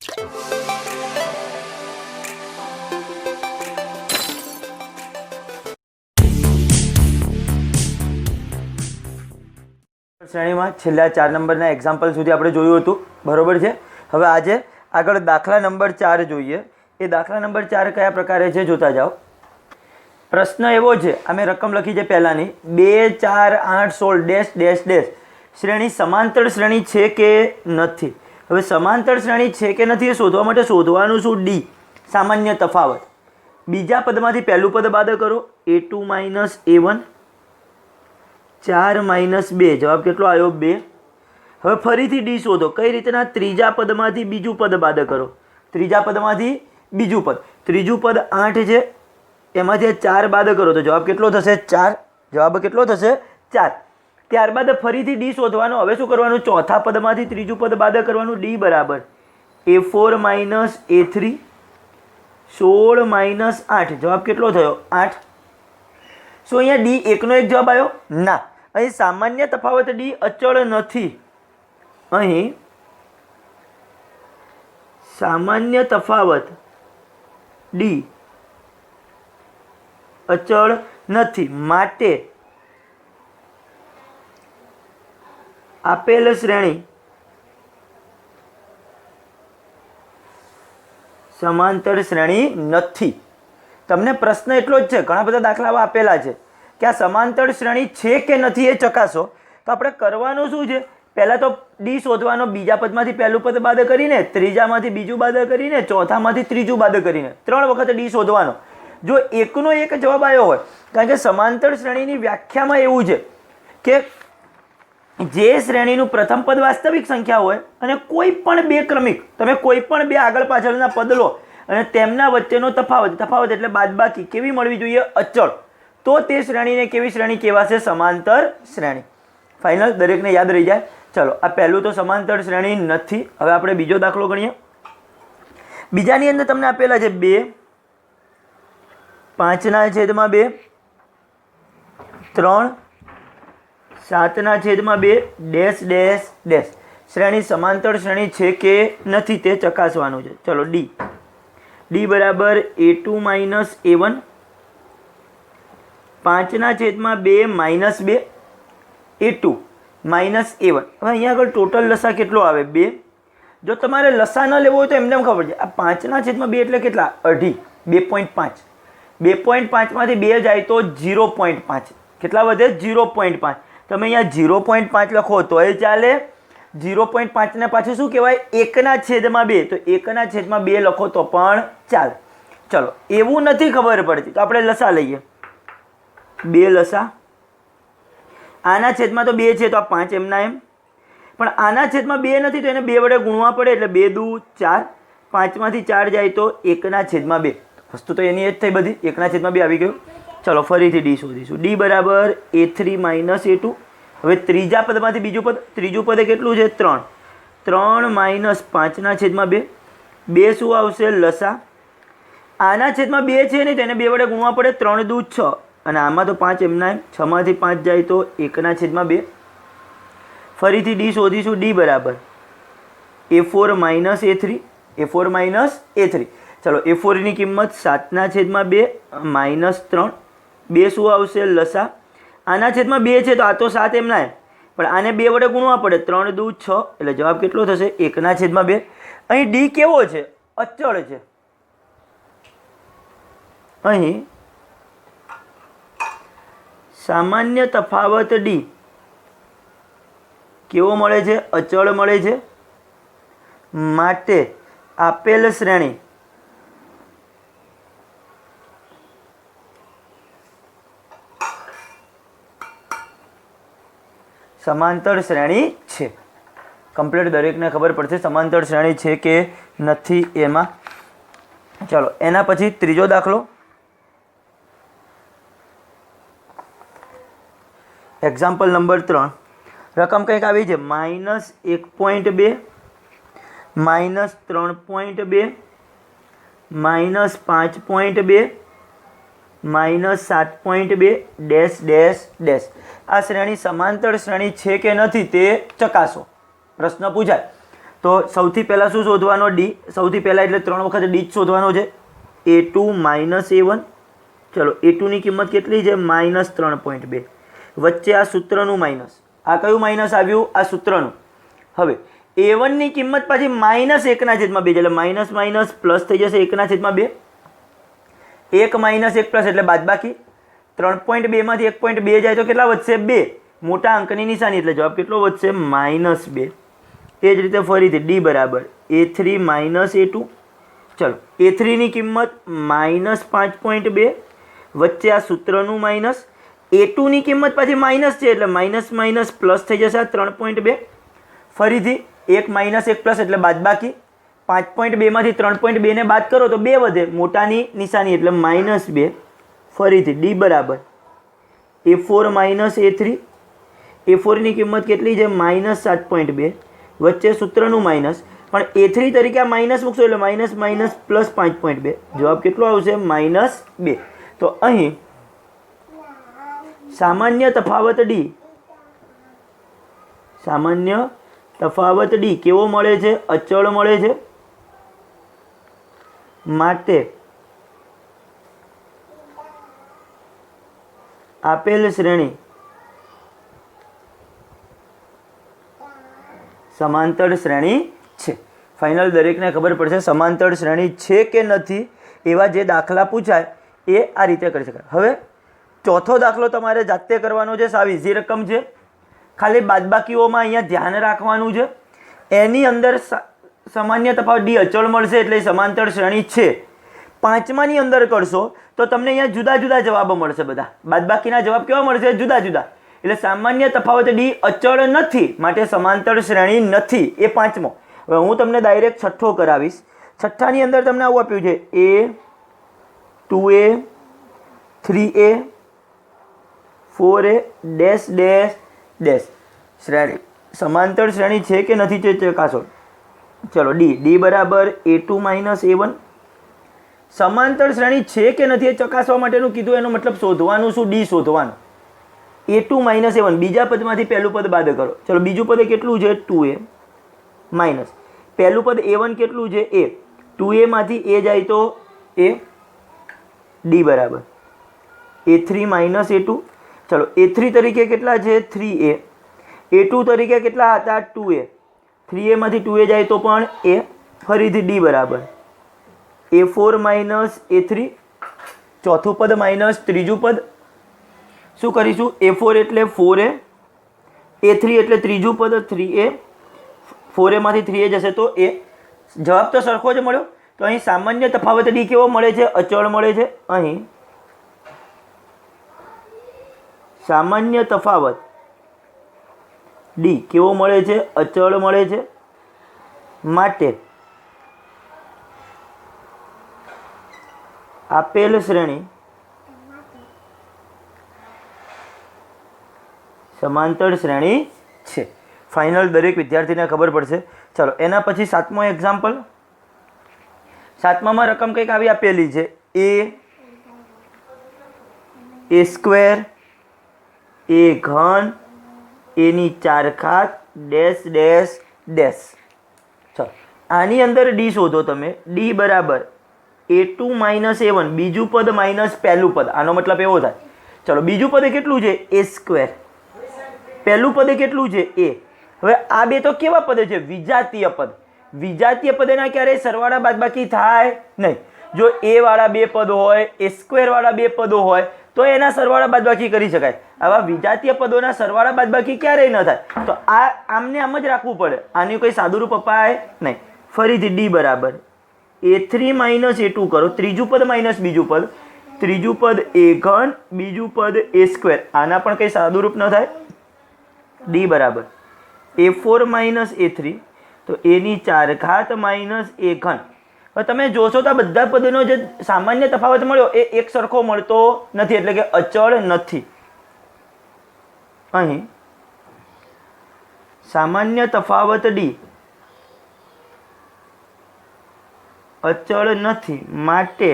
શ્રેણીમાં છેલ્લા 4 નંબરના એક્ઝામ્પલ સુધી આપણે જોયું હતું, બરોબર છે। હવે આજે આગળ દાખલા નંબર 4 જોઈએ। એ દાખલા નંબર 4 કયા પ્રકારે છે જોતા જાઓ। પ્રશ્ન એવો છે, અમે રકમ લખી છે પહેલાની 2 4 8 16 ડેશ ડેશ ડેશ શ્રેણી સમાંતર શ્રેણી છે કે નથી। હવે સમાંતર શ્રેણી છે કે નથી એ શોધવા માટે શોધવાનું શું? ડી, સામાન્ય તફાવત। બીજા પદમાંથી પહેલું પદ બાદ કરો, a2 માઇનસ a1, 4 માઇનસ 2, જવાબ કેટલો આવ્યો? 2। હવે ફરીથી ડી શોધો। કઈ રીતના? ત્રીજા પદમાંથી બીજું પદ બાદ કરો, ત્રીજા પદમાંથી બીજું પદ, ત્રીજું પદ 8 છે, એમાંથી 4 બાદ કરો તો જવાબ કેટલો થશે? 4। જવાબ કેટલો થશે? 4। ત્યારબાદ ફરીથી ડી શોધવાનું। હવે શું કરવાનું? ચોથા પદમાંથી ત્રીજું પદ બાદ કરવાનું। ડી બરાબર a4 માઇનસ a3, 16 માઇનસ 8, જવાબ કેટલો થયો? 8। શું અહીંયા ડી એકનો એક જવાબ આવ્યો? ના, અહીં સામાન્ય તફાવત ડી અચળ નથી। અહીં સામાન્ય તફાવત ડી અચળ નથી, માટે આપેલ શ્રેણી સમાંતર શ્રેણી નથી। તમને પ્રશ્ન એટલો જ છે, ઘણા બધા દાખલાઓ આપેલા છે કે આ સમાંતર શ્રેણી છે કે નથી એ ચકાસો। તો આપણે કરવાનું શું છે? પહેલાં તો ડી શોધવાનો, બીજા પદમાંથી પહેલું પદ બાદ કરીને, ત્રીજામાંથી બીજું બાદ કરીને, ચોથામાંથી ત્રીજું બાદ કરીને 3 વખત ડી શોધવાનો। જો એકનો એક જવાબ આવ્યો હોય, કારણ કે સમાંતર શ્રેણીની વ્યાખ્યામાં એવું છે કે જે શ્રેણીનું પ્રથમ પદ વાસ્તવિક સંખ્યા હોય અને કોઈ પણ બે ક્રમિક, તમે કોઈ પણ બે આગળ પાછળના પદ લો અને તેમના વચ્ચેનો તફાવત, તફાવત એટલે બાદબાકી કેવી મળવી જોઈએ? અચળ। તો તે શ્રેણીને કેવી શ્રેણી કહેવાશે? સમાંતર શ્રેણી। ફાઇનલ, દરેકને યાદ રહી જાય। ચલો, આ પહેલું તો સમાંતર શ્રેણી નથી। હવે આપણે બીજો દાખલો ગણીએ। બીજાની અંદર તમને આપેલા છે 2 5/2, 3 7/2 ડેશ ડેશ ડેશ શ્રેણી સમાંતર શ્રેણી છે કે નથી તે ચકાસવાનું છે। ચલો, ડી, ડી બરાબર a2 minus a1, 5/2 minus 2, a2 minus a1। હવે અહીંયા આગળ ટોટલ લસા કેટલો આવે? 2। જો તમારે લસા ન લેવો હોય તો એમને ખબર છે, આ 5/2 એટલે કેટલા? અઢી, 2.5। 2.5માંથી 2 જાય તો 0.5, કેટલા વધે? 0.5। તમે અહીંયા 0.5 લખો તો એ ચાલે। 0.5 ને પાછું શું કહેવાય? 1/2, તો 1/2 લખો તો પણ ચાલે। ચલો, એવું નથી ખબર પડતી તો આપણે લસા લઈએ। 2 લસા, આના છેદમાં તો 2 છે તો આ 5 એમના એમ, પણ આના છેદમાં 2 નથી તો એને 2 વડે ગુણવા પડે, એટલે 2 દુ 4, 5માંથી 4 જાય તો 1/2। વસ્તુ તો એની એ જ થઈ બધી, 1/2 આવી ગયું। ચલો, ફરીથી ડી શોધીશું। ડી બરાબર a3 માઇનસ a2। હવે ત્રીજા પદમાંથી બીજું પદ, ત્રીજું પદ કેટલું છે? 3, 3 માઇનસ 5/2, 2 શું આવશે? લસા। આના છેદમાં 2 છે નહીં તો એને 2 વડે ગુણવા પડે, 3 દુ 6, અને આમાં તો 5 એમના એમ, 6માંથી 5 જાય તો 1/2। ફરીથી ડી શોધીશું। ડી બરાબર a4 minus a3, a4 minus a3। ચલો, a4 ની કિંમત 7/2 માઇનસ 3, 2 શું આવશે? લસા। આના છેદમાં 2 છે તો આ તો 7 એમના એમ, પણ આને 2 વડે ગુણવા પડે, 3 દુ 6, એટલે જવાબ કેટલો થશે? 1/2। અહીં ડી કેવો છે? અચળ છે। અહીં સામાન્ય તફાવત ડી કેવો મળે છે? અચળ મળે છે। માટે આપેલ શ્રેણી સમાંતર શ્રેણી છે। કમ્પ્લીટ દરેકને ખબર પડશે સમાંતર શ્રેણી છે કે નથી એમાં। ચલો, એના પછી ત્રીજો દાખલો। એક્ઝામ્પલ નંબર 3, રકમ કંઈક આવી છે -1.2, -3.2, -5.2, -7.2 ડેશ ડેશ ડેશ। આ શ્રેણી સમાંતર શ્રેણી છે કે નથી તે ચકાસો। પ્રશ્ન પૂછાય તો સૌથી પહેલાં શું શોધવાનો? ડી. સૌથી પહેલાં એટલે 3 વખત ડી જ શોધવાનો છે. A2 minus A1. ચલો A2ની કિંમત કેટલી છે? -3.2. વચ્ચે આ સૂત્રનું માઇનસ. આ કયું માઇનસ આવ્યું? આ સૂત્રનું. હવે A1ની કિંમત પાછી -1/2 એટલે માઇનસ માઇનસ પ્લસ થઈ જશે 1/2. 1 માઇનસ 1 પ્લસ એટલે બાદબાકી. 3.2 માંથી 1.2 જાય તો કેટલા વધશે? 2. મોટા અંકની નિશાની એટલે જવાબ કેટલો વધશે? -2. એ જ રીતે ફરીથી ડી બરાબર A3 માઇનસ A2. ચલો A3ની કિંમત -5.2. વચ્ચે આ સૂત્રનું માઇનસ. A2ની કિંમત પાછી માઇનસ છે એટલે માઇનસ માઇનસ પ્લસ થઈ જશે આ 3.2. ફરીથી 1 માઇનસ 1 પ્લસ એટલે બાદબાકી. 5.2 માંથી 3.2 ને બાદ કરો તો 2 વધે, મોટાની નિશાની એટલે -2. ફરીથી ડી બરાબર A4 માઇનસ A3. A4ની કિંમત કેટલી છે? -7.2. વચ્ચે સૂત્રનું માઇનસ, પણ A3 તરીકે આ માઇનસ મૂકશો એટલે માઇનસ માઇનસ પ્લસ 5.2. જવાબ કેટલો આવશે? -2. તો અહીં સામાન્ય તફાવત ડી, સામાન્ય તફાવત ડી કેવો મળે છે? અચળ મળે છે. માટે આપેલ શ્રેણી સમાંતર શ્રેણી છે. ફાઇનલ દરેકને ખબર પડશે સમાંતર શ્રેણી છે કે નથી. એવા જે દાખલા પૂછાય એ આ રીતે કરી શકાય. હવે ચોથો દાખલો તમારે જાતે કરવાનો છે. સાવ ઇઝી રકમ છે. ખાલી બાદબાકીઓમાં અહીંયા ધ્યાન રાખવાનું છે. એની અંદર સામાન્ય તફાવત ડી અચળ મળશે એટલે સમાંતર શ્રેણી છે. પાંચમાની અંદર કરશો તો તમને અહીંયા જુદા જુદા જવાબો મળશે. બધા બાદબાકીના જવાબ કેવા મળશે? જુદા જુદા. એટલે સામાન્ય તફાવત ડી અચળ નથી, માટે સમાંતર શ્રેણી નથી. એ પાંચમો. હવે હું તમને ડાયરેક્ટ છઠ્ઠો કરાવીશ. છઠ્ઠાની અંદર તમને આવું આપ્યું છે A, 2A, 3A, 4A dash dash dash. શ્રેણી સમાંતર શ્રેણી છે કે નથી તે ચકાસો. ચલો ડી બરાબર A2 માઇનસ A1. સમાંતર શ્રેણી છે કે નથી એ ચકાસવા માટેનું કીધું. એનો મતલબ શોધવાનું શું? ડી શોધવાનું. A2 minus A1. બીજા પદમાંથી પહેલું પદ બાદ કરો. ચલો બીજું પદ કેટલું છે? 2A માઇનસ પહેલું પદ A1 કેટલું છે? A. 2A માંથી A જાય તો A. ડી બરાબર A3 માઇનસ A2. ચલો A3 તરીકે કેટલા છે? 3A. A2 તરીકે કેટલા હતા? 2A. 3A માંથી 2A જાય તો પણ A. ફરીથી ડી બરાબર A4 માઇનસ A3. ચોથું પદ માઇનસ ત્રીજું પદ. શું કરીશું? A4 એટલે 4A. A3 એટલે ત્રીજું પદ 3A. 4A માંથી 3A જશે તો A. જવાબ તો સરખો જ મળ્યો. તો અહીં સામાન્ય તફાવત ડી કેવો મળે છે? અચળ મળે છે. અહીં સામાન્ય તફાવત ડી કેવો મળે છે? અચળ મળે છે. માટે આપેલ શ્રેણી સમાંતર શ્રેણી છે. ફાઇનલ દરેક વિદ્યાર્થીને ખબર પડશે. ચલો એના પછી સાતમો એક્ઝામ્પલ. સાતમામાં રકમ કંઈક આવી આપેલી છે A સ્ક્વેર, A ઘન, એની 4 ઘાત ડેશ ડેશ ડેશ. ચલો આની અંદર ડી શોધો તમે. ડી બરાબર A2 માઇનસ A1. બીજું પદ માઇનસ પહેલું પદ. આનો મતલબ એવો થાય. ચલો બીજું પદ કેટલું છે? A square. પહેલું પદ કેટલું છે? A. હવે આ બે તો કેવા પદ છે? વિજાતીય પદ. વિજાતીય પદના ક્યારેય સરવાળા બાદબાકી થાય નહીં. જો A વાળા બે પદ હોય, A સ્ક્વેર વાળા બે પદો હોય તો એના સરવાળા બાદબાકી કરી શકાય. આવા વિજાતીય પદોના સરવાળા બાદબાકી ક્યારેય ન થાય. તો આ આમને આમ જ રાખવું પડે. આની કોઈ સાદુરૂપ અપાય નહીં. ફરીથી ડી બરાબર A3 માઇનસ A2 કરો. ત્રીજું પદ માઇનસ બીજું પદ. ત્રીજું પદ A ઘન, બીજું પદ A સ્ક્વેર. આના પણ કંઈ સાદુરૂપ ન થાય. ડી બરાબર A4 માઇનસ A3. તો એની 4 ઘાત માઇનસ A ઘન. હવે તમે જોશો તો આ બધા પદોનો જે સામાન્ય તફાવત મળ્યો એ એક સરખો મળતો નથી, એટલે કે અચળ નથી. અહીં સામાન્ય તફાવત ડી અચળ નથી, માટે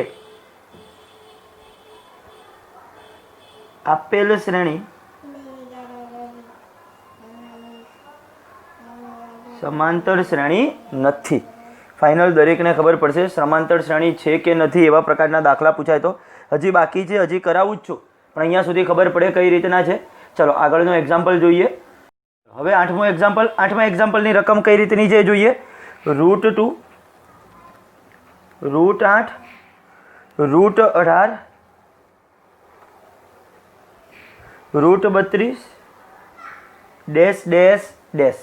આપેલ શ્રેણી સમાંતર શ્રેણી નથી. ફાઇનલ દરેકને ખબર પડશે સમાંતર શ્રેણી છે કે નથી. એવા પ્રકારના દાખલા પૂછાય તો હજી બાકી છે, હજી કરાવું જ છું, પણ અહીંયા સુધી ખબર પડે કઈ રીતના છે. ચલો આગળનો એક્ઝામ્પલ જોઈએ. હવે આઠમા એક્ઝામ્પલની રકમ કઈ રીતની છે જોઈએ. √2 √8 √18 √32 ડેશ ડેશ ડેશ.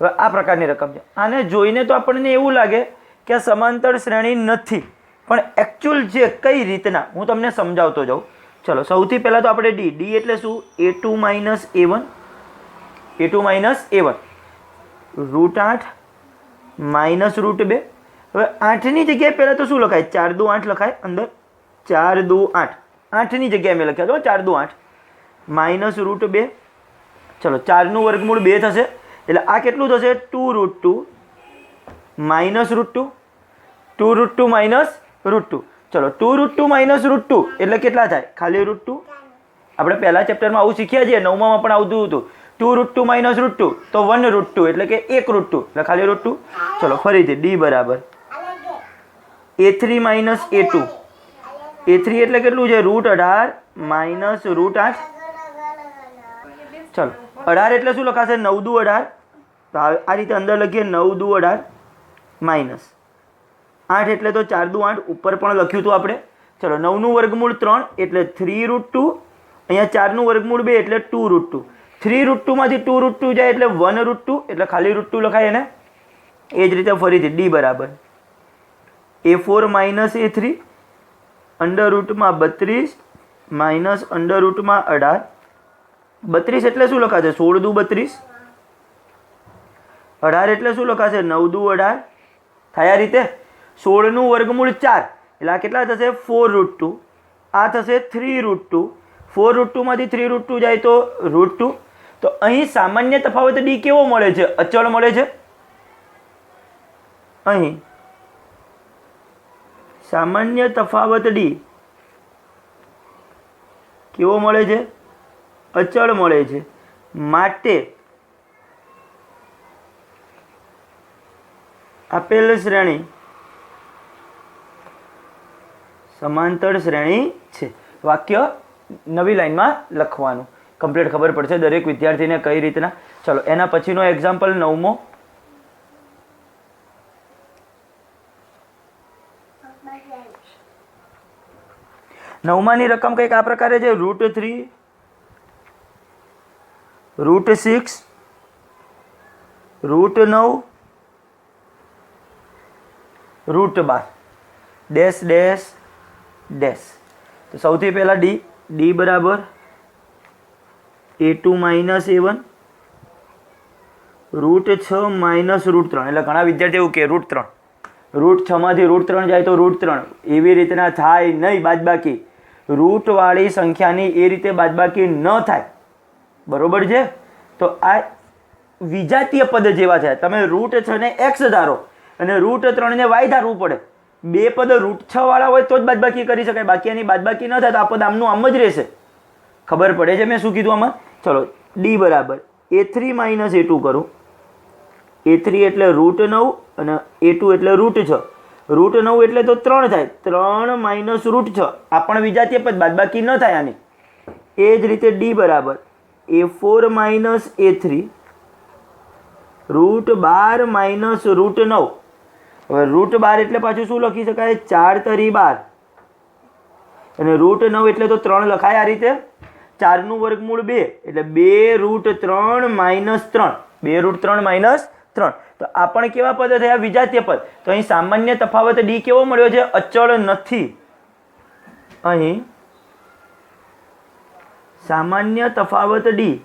હવે આ પ્રકારની રકમ છે. આને જોઈને તો આપણને એવું લાગે કે આ સમાંતર શ્રેણી નથી, પણ એકચ્યુઅલ છે કઈ રીતના હું તમને સમજાવતો જાઉં. ચલો સૌથી પહેલાં તો આપણે ડી એટલે શું? a2 - a1 √8 -√2. હવે 8ની જગ્યાએ પહેલાં તો શું લખાય? 4 દુ 8 લખાય અંદર. 4 દુ 8, 8ની જગ્યાએ મેં લખ્યા તો 4 દુ 8 -√2. ચલો 4નું વર્ગમૂળ 2 થશે, એટલે આ કેટલું થશે? 2√2 -√2. 2√2 -√2. ચલો 2√2 -√2 એટલે કેટલા થાય? ખાલી √2. આપણે પહેલા ચેપ્ટરમાં આવું શીખ્યા છીએ, 9માં પણ આવતું હતું. 2√2 -√2 તો 1√2 એટલે કે 1√2 એટલે ખાલી √2. ચલો ફરીથી ડી બરાબર a3 - a2. a3 એટલે કેટલું છે? √18 -√8. ચલો 18 એટલે શું લખાશે? 9 દુ 18. તો આ રીતે અંદર લખીએ 9 દુ 18 માઇનસ 8 એટલે તો 4 દુ 8 ઉપર પણ લખ્યું હતું આપણે. ચલો 9નું વર્ગમૂળ 3 એટલે 3√2. અહીંયા 4નું વર્ગમૂળ 2 એટલે 2√2. 3√2 માંથી 2√2 જાય એટલે 1√2 એટલે ખાલી √2 લખાય એને. એ જ રીતે ફરીથી ડી બરાબર a4 - a3 √32 -√18. 32 એટલે શું લખાશે? 16 દુ 32. 18 એટલે શું લખાશે? 9 દુ 18. થાય આ રીતે. 16નું વર્ગમૂળ 4 એટલે આ કેટલા થશે? 4√2. આ થશે 3√2. 4√2 માંથી 3√2 જાય તો √2. તો અહીં સામાન્ય તફાવત ડી કેવો મળે છે? અચળ મળે છે. અહીં સામાન્ય તફાવત ડી કેવો મળે છે? અચળ મળે છે. માટે આપેલ શ્રેણી સમાંતર શ્રેણી છે. વાક્ય નવી લાઈનમાં લખવાનું. કમ્પ્લીટ ખબર પડશે દરેક વિદ્યાર્થીને કઈ રીતના. ચલો એના પછીનો એક્ઝામ્પલ 9મો. નવમાની રકમ કંઈક આ પ્રકારે છે. √3 √6 √9 √12 ડેશ ડેશ ડેશ. તો સૌથી પહેલાં ડી બરાબર a2 - a1 √6 -√3. એટલે ઘણા વિદ્યાર્થી એવું કે √3 √6 માંથી √3 જાય તો √3. એવી રીતના થાય નહીં બાદબાકી. રૂટવાળી સંખ્યાની એ રીતે બાદબાકી ન થાય. બરોબર છે. તો આ વિજાતીય પદ જેવા છે. તમે √6 ને x ધારો અને √3 ને y ધારવું પડે. બે પદ √6 વાળા હોય તો જ બાદબાકી કરી શકાય. બાકી એની બાદબાકી ન થાય તો આ પદ આમનું આમ જ રહેશે. ખબર પડે છે મેં શું કીધું આમાં? ચલો ડી બરાબર a3 - a2 કરું. a3 એટલે √9 અને a2 એટલે √6. √9 એટલે તો 3 થાય. 3 - √6 આ પણ વિજાતીય પદ બાદબાકી ન થાય આની. એ જ રીતે ડી બરાબર a4 - a3 √12 - √9. હવે √12 એટલે પાછું શું લખી શકાય? 4 તરી 12 અને √9 એટલે તો 3 લખાય આ રીતે. 4નું વર્ગમૂળ 2 એટલે 2√3 - 3. 2√3 - 3. તો આ પણ કેવા પદ થયા? વિજાતીય પદ. તો અહીં સામાન્ય તફાવત ડી કેવો મળ્યો છે? અચળ નથી. અહીં સામાન્ય તફાવત ડી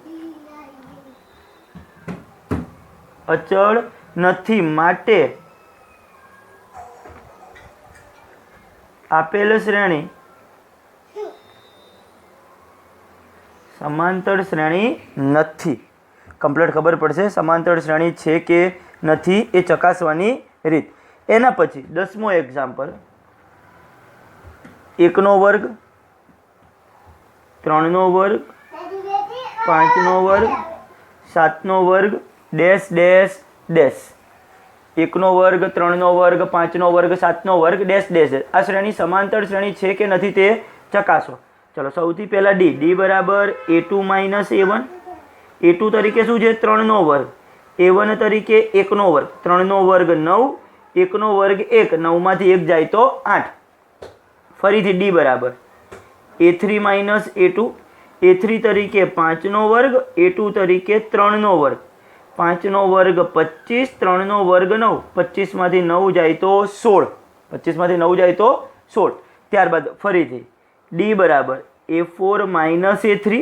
અચળ નથી. માટે આપેલ શ્રેણી સમાંતર શ્રેણી નથી. કમ્પ્લીટ ખબર પડશે સમાંતર શ્રેણી છે કે નથી એ ચકાસવાની રીત. એના પછી 10મો એક્ઝામ્પલ. 1નો વર્ગ 3નો વર્ગ 5નો વર્ગ 7નો વર્ગ ડેશ ડેશ ડેશ, 1નો વર્ગ, 3નો વર્ગ, 5નો વર્ગ, 7નો વર્ગ, ડેશ ડેશ ડેશ. આ શ્રેણી સમાંતર શ્રેણી છે કે નથી તે ચકાસો. ચલો સૌથી પહેલાં ડી બરાબર A2 માઇનસ A1. A2 તરીકે શું છે? 3નો વર્ગ. A1 તરીકે 1નો વર્ગ. 3નો વર્ગ 9, 1નો વર્ગ 1, 9માંથી 1 જાય તો 8. ફરીથી ડી બરાબર A3 માઇનસ A2. A3 તરીકે 5નો વર્ગ, A2 તરીકે 3નો વર્ગ. 5નો વર્ગ 25, 3નો વર્ગ 9, 25માંથી 9 જાય તો 16. 25માંથી 9 જાય તો 16. ત્યારબાદ ફરીથી ડી બરાબર A4 માઇનસ A3.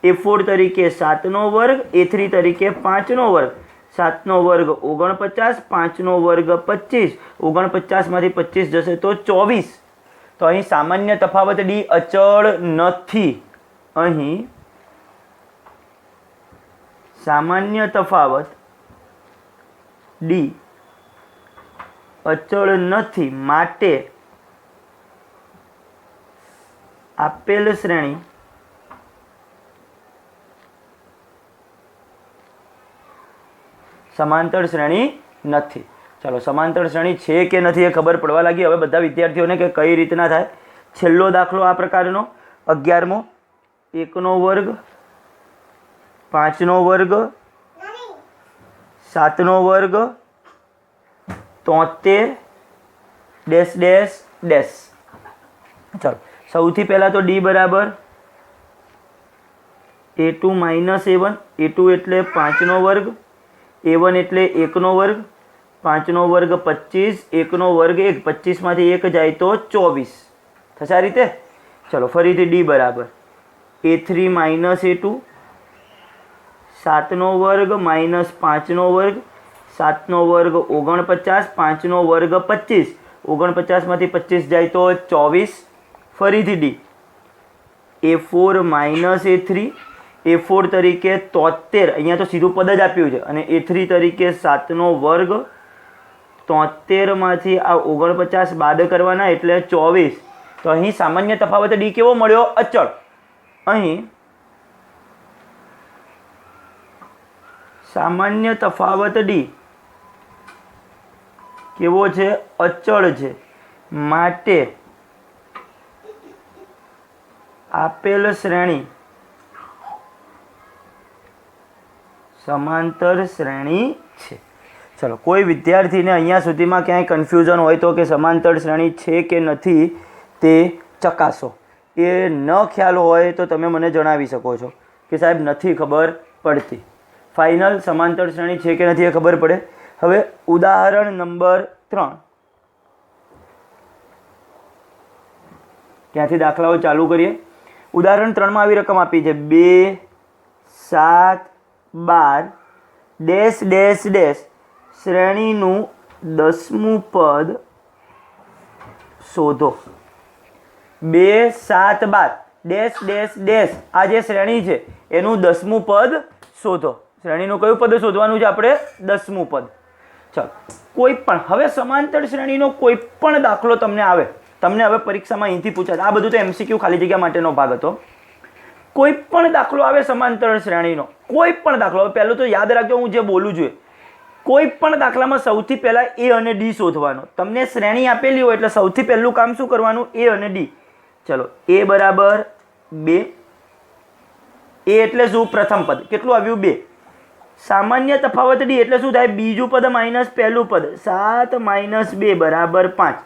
A4 તરીકે 7નો વર્ગ, A3 તરીકે 5નો વર્ગ. 7નો વર્ગ 49, 5નો વર્ગ 25, 49માંથી 25 જશે તો 24. તો અહીં સામાન્ય તફાવત ડી અચળ નથી. અહીં સામાન્ય તફાવત ડી અચળ નથી, માટે આપેલ શ્રેણી સમાંતર શ્રેણી નથી. ચાલો સમાંતર શ્રેણી છે કે નથી એ ખબર પડવા લાગી હવે બધા વિદ્યાર્થીઓને કે કઈ રીતના થાય. છેલ્લો દાખલો આ પ્રકારનો 11મો. 1નો વર્ગ, 5નો વર્ગ, 7નો વર્ગ, 73 ડેશ ડેશ ડેશ. ચાલો સૌથી પહેલાં તો ડી બરાબર A2 માઇનસ A1. A2 એટલે 5નો વર્ગ, A1 એટલે 1નો વર્ગ, 5નો વર્ગ 25, 1નો વર્ગ 1, 25માંથી 1 જાય તો 24 થશે આ રીતે. ચલો ફરીથી ડી બરાબર A3 માઇનસ A2. 7નો વર્ગ માઇનસ 5નો વર્ગ, 7નો વર્ગ 49, 5નો વર્ગ 25, 49માંથી 25 જાય તો 24. ફરીથી D A4 minus A3. A4 તરીકે 73, અહીંયા તો સીધું પદ જ આપ્યું છે, અને A3 તરીકે 7નો વર્ગ. 73માંથી આ 49 બાદ કરવાના એટલે 24. તો અહીં સામાન્ય તફાવત ડી કેવો મળ્યો? અચળ. અહીં સામાન્ય તફાવત ડી કેવો છે? અચળ છે. માટે આપેલ શ્રેણી સમાંતર શ્રેણી છે. ચલો કોઈ વિદ્યાર્થીને અહીંયા સુધીમાં ક્યાંય કન્ફ્યુઝન હોય તો કે સમાંતર શ્રેણી છે કે નથી તે ચકાસો. એ ન ખ્યાલ હોય તો તમે મને જણાવી શકો છો કે સાહેબ નથી ખબર પડતી. ફાઇનલ સમાંતર શ્રેણી છે કે નથી એ ખબર પડે. હવે ઉદાહરણ નંબર 3, ક્યાંથી દાખલાઓ ચાલુ કરીએ. ઉદાહરણ 3માં આવી રકમ આપી છે 2, 7, 12 ડેશ ડેશ ડેશ. શ્રેણીનું 10મું પદ શોધો. 2, 7, 12 ડેશ ડેશ ડેશ. આ જે શ્રેણી છે એનું 10મું પદ શોધો. શ્રેણીનું કયું પદ શોધવાનું છે આપણે? 10મું પદ. ચાલો કોઈ પણ હવે સમાંતર શ્રેણીનો કોઈ પણ દાખલો તમને આવે, તમને હવે પરીક્ષામાં અહીંથી પૂછાય. આ બધું તો MCQ ખાલી જગ્યા માટેનો ભાગ હતો. કોઈ પણ દાખલો આવે સમાંતર શ્રેણીનો, કોઈ પણ દાખલો, પહેલું તો યાદ રાખજો હું જે બોલું છું, કોઈ પણ દાખલામાં સૌથી પહેલાં A અને D શોધવાનો. તમને શ્રેણી આપેલી હોય એટલે સૌથી પહેલું કામ શું કરવાનું? A અને D. ચલો A બરાબર 2. A એટલે શું? પ્રથમ પદ. કેટલું આવ્યું? 2. સામાન્ય તફાવત D એટલે શું થાય? બીજું પદ માઇનસ પહેલું પદ. 7 માઇનસ 2 બરાબર 5.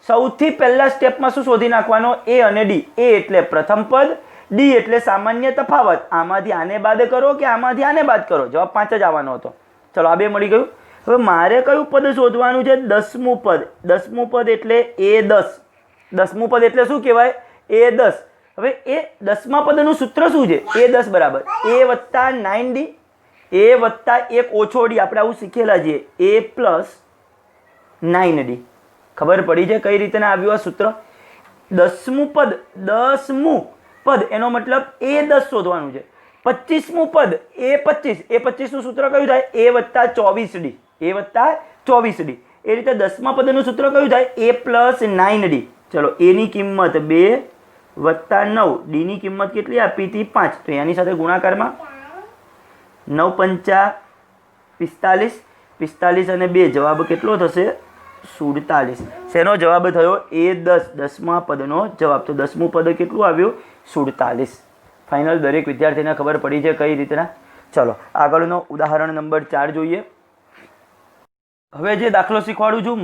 સૌથી પહેલા સ્ટેપમાં શું શોધી નાખવાનો? A અને D. A એટલે પ્રથમ પદ, D એટલે સામાન્ય તફાવત. આમાંથી આને બાદ કરો કે આમાંથી આને બાદ કરો, જવાબ 5 જ આવવાનો હતો. ચલો આ 2 મળી ગયું. હવે મારે કયું પદ શોધવાનું છે? 10મું પદ. 10મું પદ એટલે A10. 10મું પદ એટલે શું કહેવાય? A10. હવે એ 10મા પદનું સૂત્ર શું છે? A10 બરાબર A વત્તા 9D, A વત્તા 1 ઓછો D. આપણે આવું શીખેલા છીએ. A plus 9D. ખબર પડી છે કઈ રીતના આવ્યું આ સૂત્ર? 10મું પદ, 10મું પદ એનો મતલબ A10 શોધવાનું છે. 25મું પદ A25. A25નું સૂત્ર કયું થાય? A વત્તા 24D. A વત્તા 24D. એ રીતે 10મા પદનું સૂત્ર કયું થાય? A plus 9D. ચલો એની કિંમત 2 વત્તા 9, ડીની કિંમત કેટલી આપી હતી? 5. તો એની સાથે ગુણાકારમાં 9 × 5 = 45. 45 અને 2 જવાબ કેટલો થશે? 47. શેનો જવાબ થયો? A10, 10મા પદનો જવાબ. તો 10મું પદ કેટલું આવ્યું? 47. ફાઇનલ દરેક વિદ્યાર્થીને ખબર પડી છે કઈ રીતના. ચલો આગળનો ઉદાહરણ નંબર 4 જોઈએ. હવે જે દાખલો શીખવાડું છું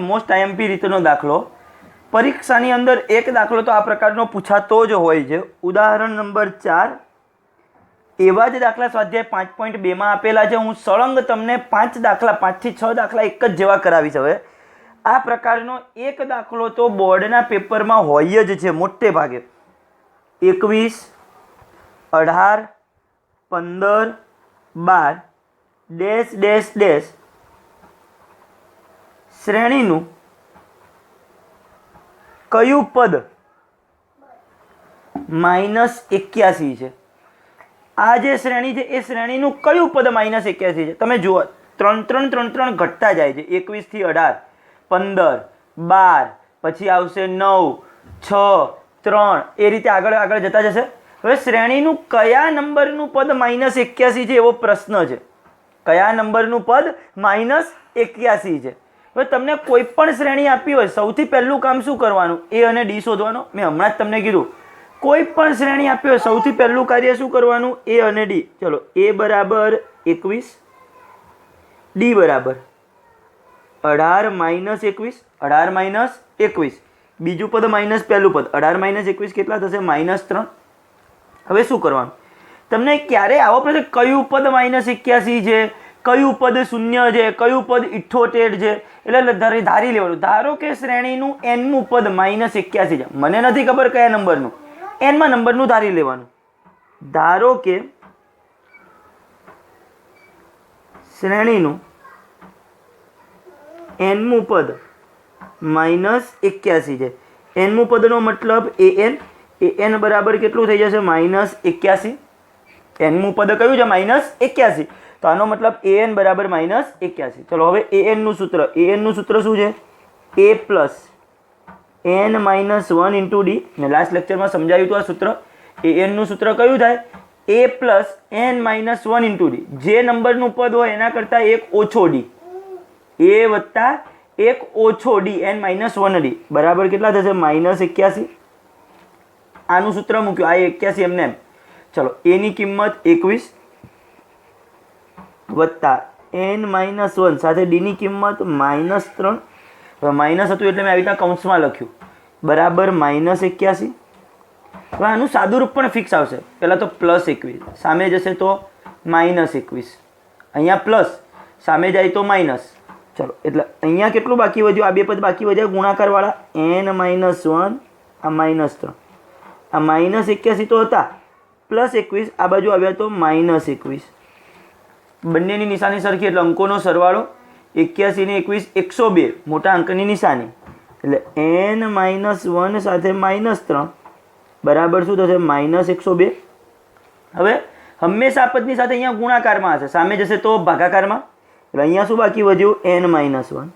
મોસ્ટ IMP રીતનો દાખલો. પરીક્ષાની અંદર એક દાખલો તો આ પ્રકારનો પૂછાતો જ હોય છે. ઉદાહરણ નંબર 4. એવા જ દાખલા સ્વાધ્યાય 5.2માં આપેલા છે. હું સળંગ તમને 5 દાખલા 5 થી 6 દાખલા એક જ જેવા કરાવીશ. હવે આ પ્રકારનો એક દાખલો તો બોર્ડના પેપરમાં હોય જ છે મોટે ભાગે. 21, 18, 15, 12 ડેશ ડેશ ડેશ શ્રેણીનું કયું પદ -81 છે? આ જે શ્રેણી છે એ શ્રેણીનું કયું પદ -81 છે? તમે જુઓ 3 3 3 3 ઘટતા જાય છે. 21 થી 18, 15, 12, પછી આવશે 9, 6, 3, એ રીતે આગળ આગળ જતા જશે. હવે શ્રેણીનું કયા નંબરનું પદ -81 છે એવો પ્રશ્ન છે. કયા નંબરનું પદ -81 છે? હવે તમને કોઈ પણ શ્રેણી આપી હોય સૌથી પહેલું કામ શું કરવાનું? A અને D શોધવાનો. મેં હમણાં જ તમને કીધું કોઈ પણ શ્રેણી આપી હોય સૌથી પહેલું કાર્ય શું કરવાનું? A અને D. ચલો A બરાબર 21, D બરાબર 18 -21, 18 -21, બીજું પદ માઇનસ પહેલું પદ 18 -21 કેટલા થશે? -3. હવે શું કરવાનું? તમને ક્યારે આવો પ્રશ્ન કયું પદ -81 છે, કયું પદ 0 છે, કયું પદ 78 છે, એટલે ધારી લેવાનું. ધારો કે શ્રેણીનું nમું પદ -81 છે. મને નથી ખબર કયા નંબરનું, nમાં નંબરનું ધારી લેવાનું. ધારો કે શ્રેણીનું nમું પદ -81 છે. nમું પદનો મતલબ an બરાબર કેટલું થઈ જશે? -81. nમું પદ કયું છે? -81. તો આનો મતલબ an બરાબર -81. ચલો હવે an નું સૂત્ર. an નું સૂત્ર શું છે? a plus n -1 into D. મેં લાસ્ટ લેક્ચરમાં સમજાવ્યું હતું આ સૂત્ર. an નું સૂત્ર કયું થાય? a plus n -1 into D. જે નંબરનું પદ હોય એના કરતાં એક ઓછો ડી. a વત્તા એક ઓછો ડી, n -1 ડી બરાબર કેટલા થશે? -81. આનું સૂત્ર મૂક્યું. આ 81 એમને એમ. ચલો a ની કિંમત 21 વત્તા n -1 સાથે d ની કિંમત -3. હવે માઇનસ હતું એટલે મેં આવી રીતના કૌંસમાં લખ્યું બરાબર -81. હવે આનું સાદું રૂપ પણ ફિક્સ આવશે. પહેલાં તો +21 સામે જશે તો -21, અહીંયા પ્લસ સામે જાય તો માઇનસ. ચલો એટલે અહીંયા કેટલું બાકી વધ્યું? આ બે પદ બાકી વધ્યા ગુણાકારવાળા. n -1 આ -3. આ -81 તો હતા, +21 આ બાજુ આવ્યા તો -21. બંનેની નિશાની સરખી એટલે અંકોનો સરવાળો. 81 ને 21 102 મોટા અંકની નિશાની એટલે n -1 સાથે -3 બરાબર શું થશે? -102. હવે હંમેશા આ પદની સાથે અહીંયા ગુણાકારમાં હશે, સામે જશે તો ભાગાકારમાં. એટલે અહીંયા શું બાકી વધ્યું? n -1.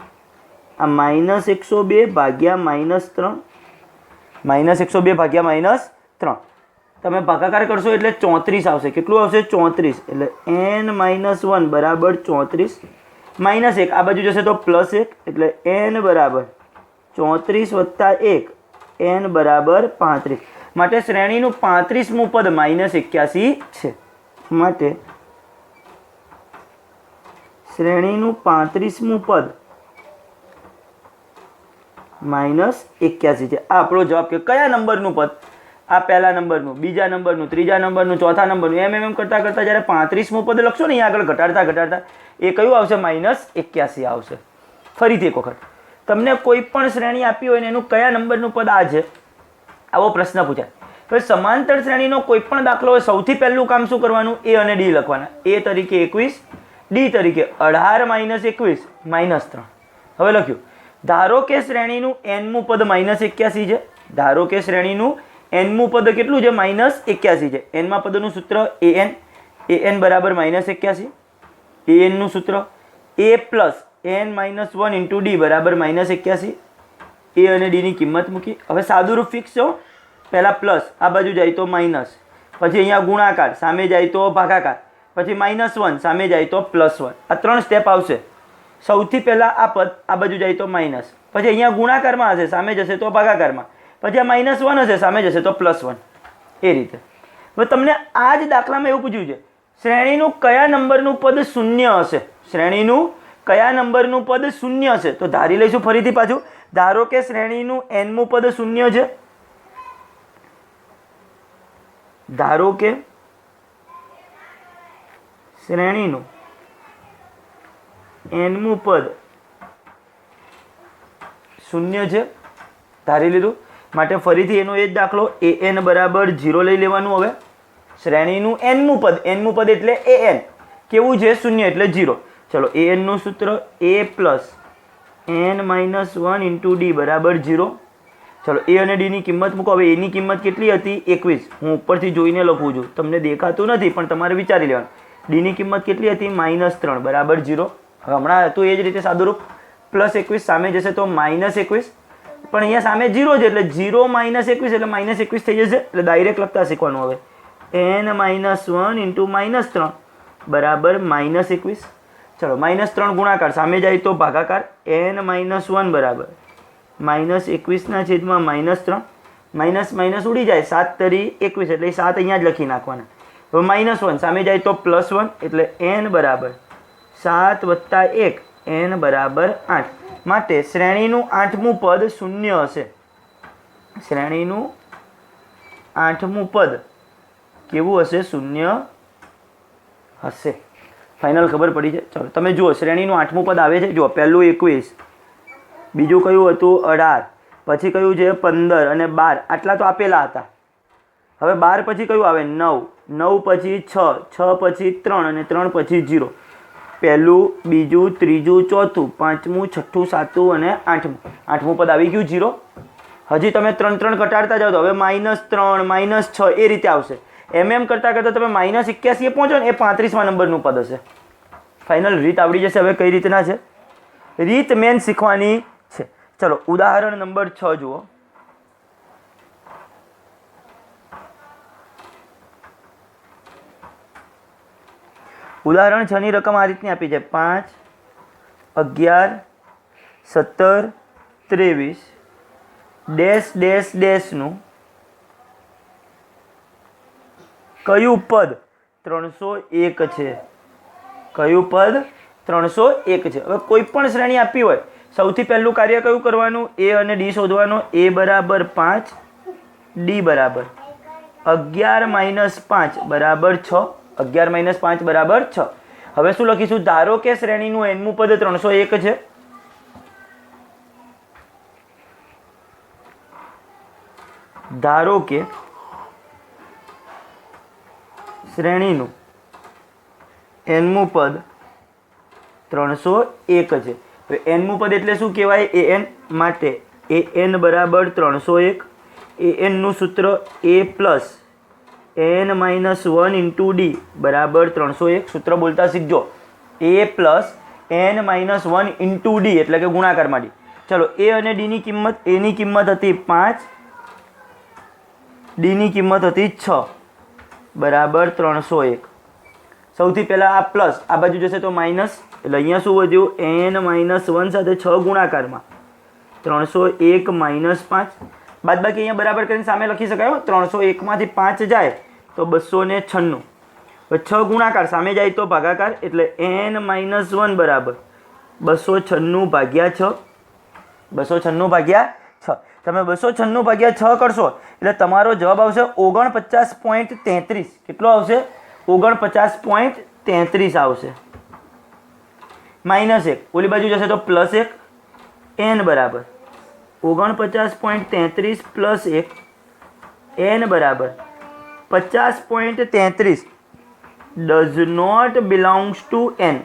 આ -102 ભાગ્યા -3, -102 ભાગ્યા -3. તમે ભાગાકાર કરશો એટલે 34 આવશે. કેટલું આવશે? 34. એટલે n -1 બરાબર 34 -1 આ બાજુ જશે તો +1 એટલે n બરાબર 34 વત્તા 1 n બરાબર 35. માટે શ્રેણીનું 35મું પદ -81 છે. માટે શ્રેણીનું 35મું પદ -81 છે. આ આપણો જવાબ. કે કયા નંબરનું પદ? આ પહેલા નંબરનું, બીજા નંબરનું, ત્રીજા નંબરનું, ચોથા નંબરનું, એમ કરતા કરતા જ્યારે 35મું પદ લખશો ને અહીંયા આગળ ઘટાડતા ઘટાડતા એ કયું આવશે? -81 આવશે. ફરીથી એક વખત તમને કોઈ પણ શ્રેણી આપી હોય ને એનું કયા નંબરનું પદ આ છે આવો પ્રશ્ન પૂછાય. તો સમાંતર શ્રેણીનો કોઈ પણ દાખલો હોય સૌથી પહેલું કામ શું કરવાનું? a અને d લખવાના. a તરીકે 21, d તરીકે 18 -21 -3. હવે લખ્યું. ધારો કે શ્રેણીનું nમું પદ -81 છે. ધારો કે શ્રેણીનું nમું પદ કેટલું છે? -81 છે. nમાં પદનું સૂત્ર an બરાબર -81. an નું સૂત્ર a plus n -1 into D બરાબર -81. a અને d ની કિંમત મૂકી. હવે સાદું રૂપ ફિક્સ છો. પહેલાં પ્લસ આ બાજુ જાય તો માઇનસ, પછી અહીંયા ગુણાકાર સામે જાય તો ભાગાકાર. પછી -1 સામે જાય તો +1, આ 3 સ્ટેપ આવશે. સૌથી પહેલાં આ પદ આ બાજુ જાય તો માઇનસ, પછી અહીંયા ગુણાકારમાં હશે સામે જશે તો ભાગાકારમાં, પછી આ -1 હશે સામે જશે તો +1, એ રીતે. હવે તમને આ જ દાખલામાં એવું પૂછ્યું છે, શ્રેણીનું કયા નંબરનું પદ શૂન્ય હશે, શ્રેણીનું કયા નંબરનું પદ શૂન્ય હશે. તો ધારી લઈશું ફરીથી પાછું. ધારો કે શ્રેણીનું nમું પદ શૂન્ય છે. ધારો કે શ્રેણીનું nમું પદ શૂન્ય છે, ધારી લીધું. માટે ફરીથી એનો એ જ દાખલો, an બરાબર 0 લઈ લેવાનું. હવે શ્રેણીનું nમું પદ એટલે an કેવું છે, શૂન્ય એટલે 0. ચલો an નું સૂત્ર a plus n minus 1 into D બરાબર 0. ચલો a અને d ની કિંમત મૂકો. હવે એની કિંમત કેટલી હતી, 21. હું ઉપરથી જોઈને લખું છું, તમને દેખાતું નથી પણ તમારે વિચારી લેવાનું. ડી ની કિંમત કેટલી હતી, -3 બરાબર 0. હવે હમણાં હતું એ જ રીતે સાદુરૂપ, +21 સામે જશે તો -21, પણ અહીંયા સામે 0 છે એટલે 0 - 21 એટલે -21 થઈ જશે. એટલે ડાયરેક્ટ લખતા શીખવાનું. હવે n માઇનસ 1 ઇન્ટુ -3 બરાબર -21. ચલો -3 ગુણાકાર સામે જાય તો ભાગાકાર, n માઇનસ 1 બરાબર -21 છેદમાં -3, માઇનસ ઉડી જાય, 7 તરી 21 એટલે 7 અહીંયા જ લખી નાખવાના. હવે -1 સામે જાય તો +1 એટલે n બરાબર 7 + 1, n બરાબર 8. માટે શ્રેણીનું 8મું પદ શૂન્ય હશે. શ્રેણીનું 8મું પદ કેવું હશે, શૂન્ય હશે. ફાઇનલ ખબર પડી છે. ચાલો તમે જુઓ, શ્રેણીનું 8મું પદ આવે છે. જુઓ, પહેલું 21, બીજું કયું હતું 18, પછી કયું છે 15 અને 12, આટલા તો આપેલા હતા. હવે 12 પછી કયું આવે 9, 9 પછી 6, 6 પછી 3 અને 3 પછી 0. પહેલું, બીજું, ત્રીજું, ચોથું, પાંચમું, છઠ્ઠું, સાતમું અને આઠમું. 8મું પદ આવી ગયું 0. હજી તમે 3 ઘટાડતા જાઓ તો હવે -3 -6 એ રીતે આવશે. એમ કરતાં કરતાં તમે -81 એ પહોંચો ને, એ 35મા નંબરનું પદ હશે. ફાઇનલ રીત આવડી જશે. હવે કઈ રીતના છે, રીત મેન શીખવાની છે. ચલો ઉદાહરણ નંબર 6 જુઓ. ઉદાહરણ 6 ની રકમ આ રીતની આપી છે, 5, 11, 17, 23 ડેશ ડેશ ડેશનું કયું પદ 301 છે, કયું પદ 301 છે. હવે કોઈ પણ શ્રેણી આપી હોય, સૌથી પહેલું કાર્ય કયું કરવાનું, a અને d શોધવાનો. a બરાબર 5, d બરાબર 11 - 5 બરાબર 6, 11 - 5 બરાબર 6. હવે શું લખીશું, ધારો કે શ્રેણીનું nમું પદ 301 છે. ધારો કે શ્રેણીનું nમું પદ 301 છે. હવે nમું પદ એટલે શું કહેવાય, an. માટે an બરાબર 301. an નું સૂત્ર a plus n minus 1 into D બરાબર 301. સૂત્ર બોલતા શીખજો, a plus n minus 1 into D એટલે કે ગુણાકારમાં ડી. ચલો a અને d ની કિંમત, a ની કિંમત હતી 5, d ની કિંમત હતી 6 બરાબર 301. સૌથી પહેલાં આ પ્લસ આ બાજુ જશે તો માઇનસ, એટલે અહીંયા શું વધ્યું, n માઇનસ 1 સાથે 6 ગુણાકારમાં 301 માઇનસ 5. બાદબાકી અહીંયા બરાબર કરીને સામે લખી શકાય. 301 માંથી 5 જાય તો 296. હવે 6 ગુણાકાર સામે જાય તો ભાગાકાર, એટલે n માઇનસ 1 બરાબર 296 ભાગ્યા 6. 296 ભાગ્યા 6. તમે 296 ભાગ્યા 6 કરશો એટલે તમારો જવાબ આવશે 49.33. કેટલો આવશે, 49.33 આવશે. -1 ઓલી બાજુ જશે તો +1, n બરાબર 49.33 + 1, n બરાબર 50.33 does not belongs to n.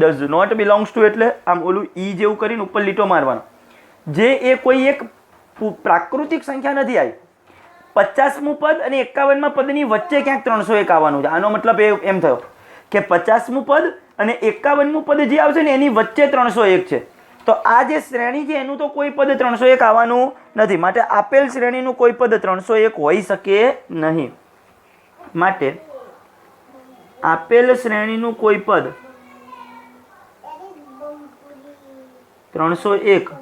does not belongs to એટલે આમ ઓલું ઈ જેવું કરીને ઉપર લીટો મારવાનો. જે એ કોઈ એક પ્રાકૃતિક સંખ્યા નથી આવી. 50મું પદ અને 51મા પદની વચ્ચે ક્યાંક 301 આવવાનું છે. આનો મતલબ એમ થયો કે 50મું પદ અને 51મું પદ જે આવશે ને એની વચ્ચે 301 છે. તો આ જે શ્રેણી છે એનું તો કોઈ પદ 301 આવવાનું નથી. માટે આપેલ શ્રેણીનું કોઈ પદ 301 હોઈ શકે નહીં. માટે આપેલ શ્રેણીનું કોઈ પદ 301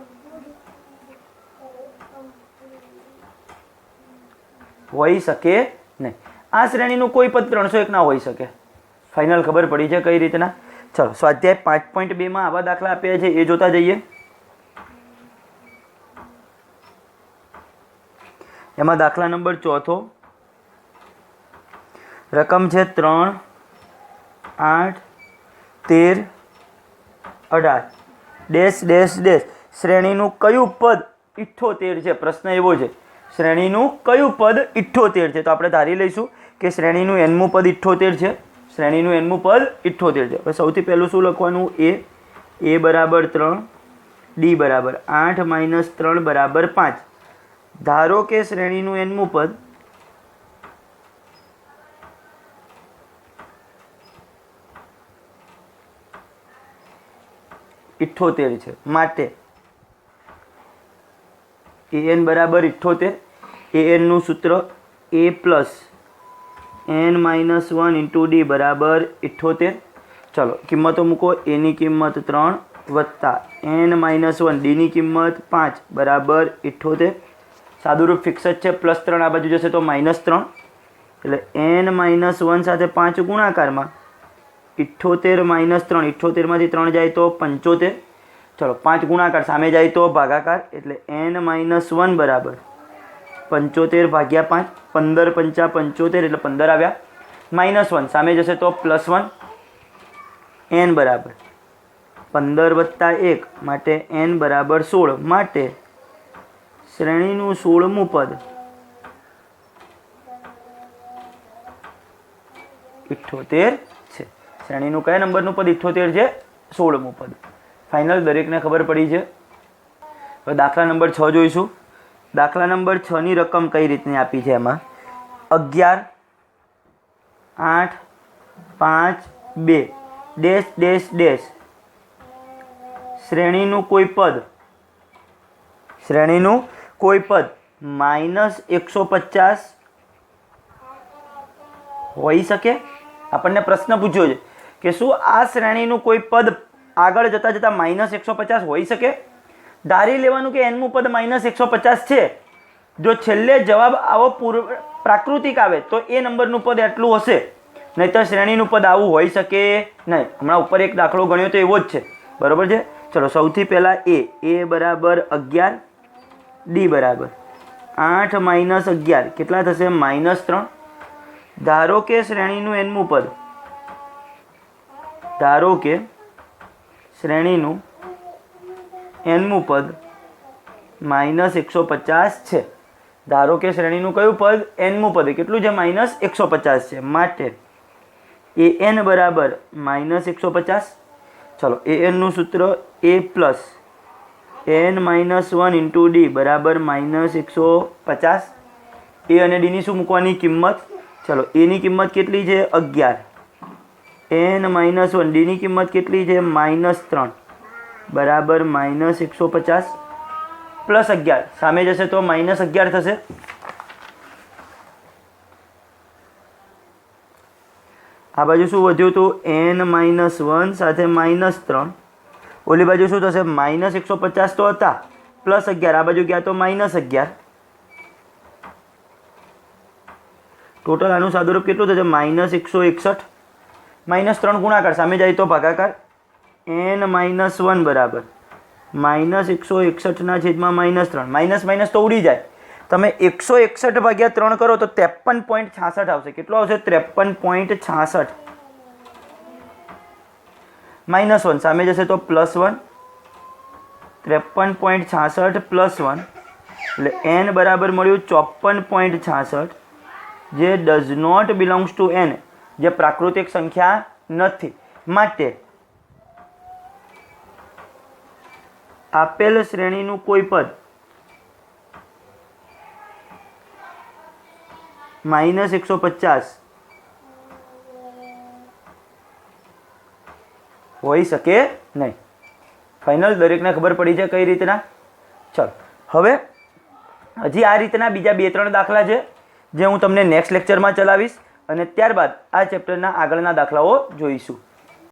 હોઈ શકે નહીં. આ શ્રેણીનું કોઈ પદ 301 ના હોઈ શકે. ફાઇનલ ખબર પડી છે કઈ રીતના? ચલો સ્વાધ્યાય 5.2 માં આવા દાખલા આપ્યા છે એ જોતા જઈએ. એમાં દાખલા નંબર 4 રકમ છે 3, 8, 13, 18 ડેશ ડેશ ડેશ. શ્રેણીનું કયું પદ 78 છે? પ્રશ્ન એવો છે શ્રેણીનું કયું પદ 78 છે? તો આપણે ધારી લઈશું કે શ્રેણીનું nમું પદ 78 છે. શ્રેણીનું nમું પદ 78 છે. હવે સૌથી પહેલું શું લખવાનું? a બરાબર 3, d બરાબર 8 માઇનસ 3 બરાબર 5. ધારો કે શ્રેણીનું nમું પદ ઇઠ્ઠોતેર છે, માટે an બરાબર 78. an નું સૂત્ર a plus n minus 1 into D બરાબર 78. ચલો કિંમતો મૂકો. a ની કિંમત 3 વત્તા n માઇનસ 1 ડી ની કિંમત 5 બરાબર 78. સાદુરૂપ ફિક્સ જ છે. પ્લસ 3 આ બાજુ જશે તો માઇનસ 3, એટલે n માઇનસ 1 સાથે 5 ગુણાકારમાં 78 માઇનસ 3, 78 માંથી 3 જાય તો 75. ચલો 5 ગુણાકાર સામે જાય તો ભાગાકાર, એટલે n માઇનસ 1 બરાબર 75 ભાગ્યા 5. 15 પંચા 75 એટલે 15 આવ્યા. માઇનસ 1 સામે જશે તો પ્લસ 1. n બરાબર 15 વત્તા 1 માટે n બરાબર 16. માટે શ્રેણીનું 16મું પદ 78 છે. શ્રેણીનું કયા નંબરનું પદ 78 છે? 16મું પદ. ફાઇનલ દરેકને ખબર પડી છે. હવે દાખલા નંબર 6 જોઈશું. દાખલા નંબર 6 ની રકમ કઈ રીતની આપી છે? એમાં 11, 8, 5, 2 ડેશ ડેશ ડેશ. શ્રેણીનું કોઈ પદ માઇનસ 150 હોઈ શકે? આપણને પ્રશ્ન પૂછ્યો છે કે શું આ શ્રેણીનું કોઈ પદ આગળ જતા જતા માઇનસ 150 હોઈ શકે? ધારી લેવાનું કે nમું પદ માઇનસ 150 છે. જો છેલ્લે જવાબ આવો પ્રાકૃતિક આવે તો એ નંબરનું પદ એટલું હશે, નહીંતર શ્રેણીનું પદ આવું હોઈ શકે નહીં. હમણાં ઉપર એક દાખલો ગણ્યો તો એવો જ છે, બરોબર છે. ચલો સૌથી પહેલાં a બરાબર 11, d બરાબર 8 માઇનસ 11 કેટલા થશે? માઇનસ 3. ધારો કે શ્રેણીનું nમું પદ nમું પદ માઇનસ 150 છે. ધારો કે શ્રેણીનું કયું પદ? nમું પદ કેટલું છે? માઇનસ 150 છે. માટે an બરાબર માઇનસ 150. ચલો an નું સૂત્ર a plus n minus 1 into D બરાબર માઇનસ 150. a અને d ની શું મૂકવાની કિંમત? ચલો a ની કિંમત કેટલી છે? 11. n માઇનસ 1 ડી ની કિંમત કેટલી છે? માઇનસ 3 બરાબર માઇનસ 150 પ્લસ 11 સામે જશે તો માઇનસ 11 થશે. આ બાજુ શું વધ્યું હતું? n માઇનસ 1 સાથે માઇનસ 3. ઓલી બાજુ શું થશે? માઇનસ 150 તો હતા, પ્લસ 11 આ બાજુ ગયા તો માઇનસ 11. ટોટલ આનું સાદુરૂપ કેટલું થશે? માઇનસ 161. માઇનસ 3 ગુણાકાર સામે જાય તો ભાગાકાર. n માઇનસ 1 બરાબર માઇનસ 161 ના છેદમાં માઇનસ 3. માઇનસ માઇનસ તો ઉડી જાય. તમે 161 ભાગ્યા 3 કરો તો 53.66 આવશે. કેટલો આવશે? 53.66. માઇનસ 1 સામે જશે તો પ્લસ 1. 53.66 પ્લસ 1 એટલે n બરાબર મળ્યું 54.66, જે does not belongs to n, જે પ્રાકૃતિક સંખ્યા નથી. માટે આપેલ શ્રેણીનું કોઈ પદ માઇનસ 150 હોઈ શકે નહીં. ફાઇનલ દરેકને ખબર પડી છે કઈ રીતના? ચલો હવે હજી આ રીતના બીજા 2-3 દાખલા છે જે હું તમને નેક્સ્ટ લેક્ચરમાં ચલાવીશ. અને ત્યારબાદ આ ચેપ્ટરના આગળના દાખલાઓ જોઈશું.